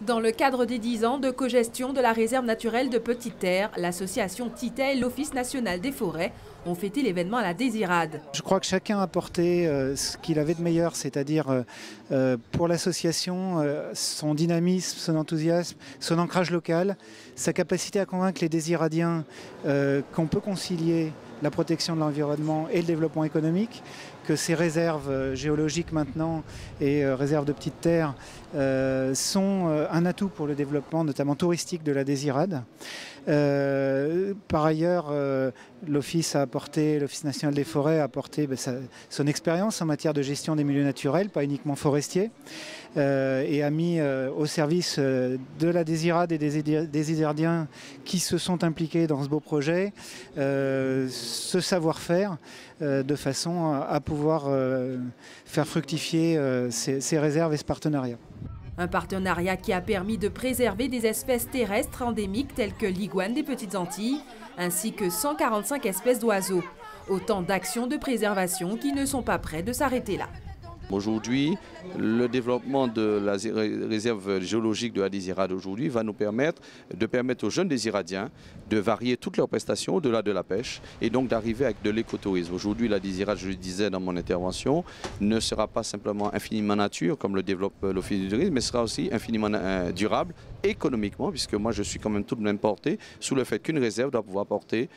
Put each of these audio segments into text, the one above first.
Dans le cadre des 10 ans de cogestion de la réserve naturelle de Petite Terre, l'association TITA et l'Office national des forêts ont fêté l'événement à la Désirade. Je crois que chacun a apporté ce qu'il avait de meilleur, c'est-à-dire pour l'association, son dynamisme, son enthousiasme, son ancrage local, sa capacité à convaincre les Désiradiens qu'on peut concilier la protection de l'environnement et le développement économique, que ces réserves géologiques maintenant et réserves de Petite Terre sont un atout pour le développement notamment touristique de la Désirade. Par ailleurs, l'Office national des forêts a apporté son expérience en matière de gestion des milieux naturels, pas uniquement forestiers, et a mis au service de la Désirade et des Désiradiens qui se sont impliqués dans ce beau projet ce savoir-faire de façon à pouvoir faire fructifier ces réserves et ce partenariat. Un partenariat qui a permis de préserver des espèces terrestres endémiques telles que l'iguane des Petites Antilles, ainsi que 145 espèces d'oiseaux. Autant d'actions de préservation qui ne sont pas près de s'arrêter là. Aujourd'hui, le développement de la réserve géologique de la Désirade aujourd'hui va nous permettre aux jeunes Désiradiens de varier toutes leurs prestations au-delà de la pêche et donc d'arriver avec de l'écotourisme. Aujourd'hui, la Désirade, je le disais dans mon intervention, ne sera pas simplement infiniment nature comme le développe l'Office du tourisme, mais sera aussi infiniment durable économiquement, puisque moi je suis quand même tout de même porté sous le fait qu'une réserve doit pouvoir porter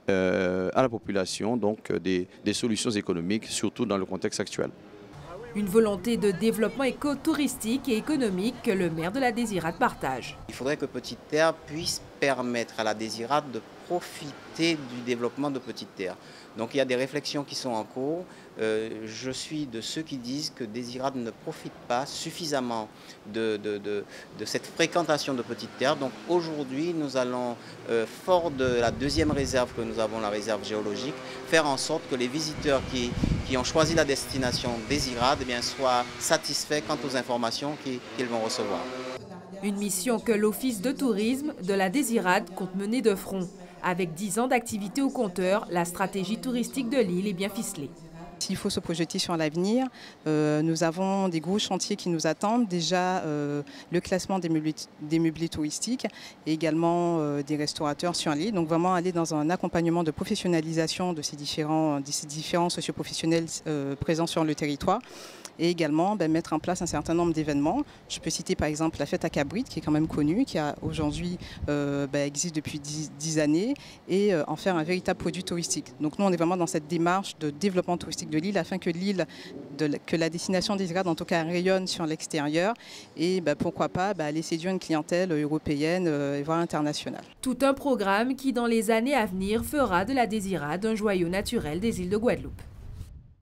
à la population donc, des solutions économiques, surtout dans le contexte actuel. Une volonté de développement écotouristique et économique que le maire de la Désirade partage. Il faudrait que Petite Terre puisse permettre à la Désirade de profiter du développement de Petite Terre. Donc il y a des réflexions qui sont en cours. Je suis de ceux qui disent que Désirade ne profite pas suffisamment de cette fréquentation de Petite Terre. Donc aujourd'hui, nous allons, fort de la deuxième réserve que nous avons, la réserve géologique, faire en sorte que les visiteurs qui ont choisi la destination Désirade soient satisfaits quant aux informations qu'ils vont recevoir. Une mission que l'Office de tourisme de la Désirade compte mener de front. Avec 10 ans d'activité au compteur, la stratégie touristique de l'île est bien ficelée. S'il faut se projeter sur l'avenir, nous avons des gros chantiers qui nous attendent. Déjà le classement des meublés touristiques et également des restaurateurs sur l'île. Donc vraiment aller dans un accompagnement de professionnalisation de ces différents socioprofessionnels présents sur le territoire. Et également mettre en place un certain nombre d'événements. Je peux citer par exemple la fête à Cabrit qui est quand même connue, qui aujourd'hui existe depuis 10 années et en faire un véritable produit touristique. Donc nous on est vraiment dans cette démarche de développement touristique de l'île afin que l'île, que la destination Désirade en tout cas rayonne sur l'extérieur et pourquoi pas aller séduire une clientèle européenne et voire internationale. Tout un programme qui dans les années à venir fera de la Désirade un joyau naturel des îles de Guadeloupe.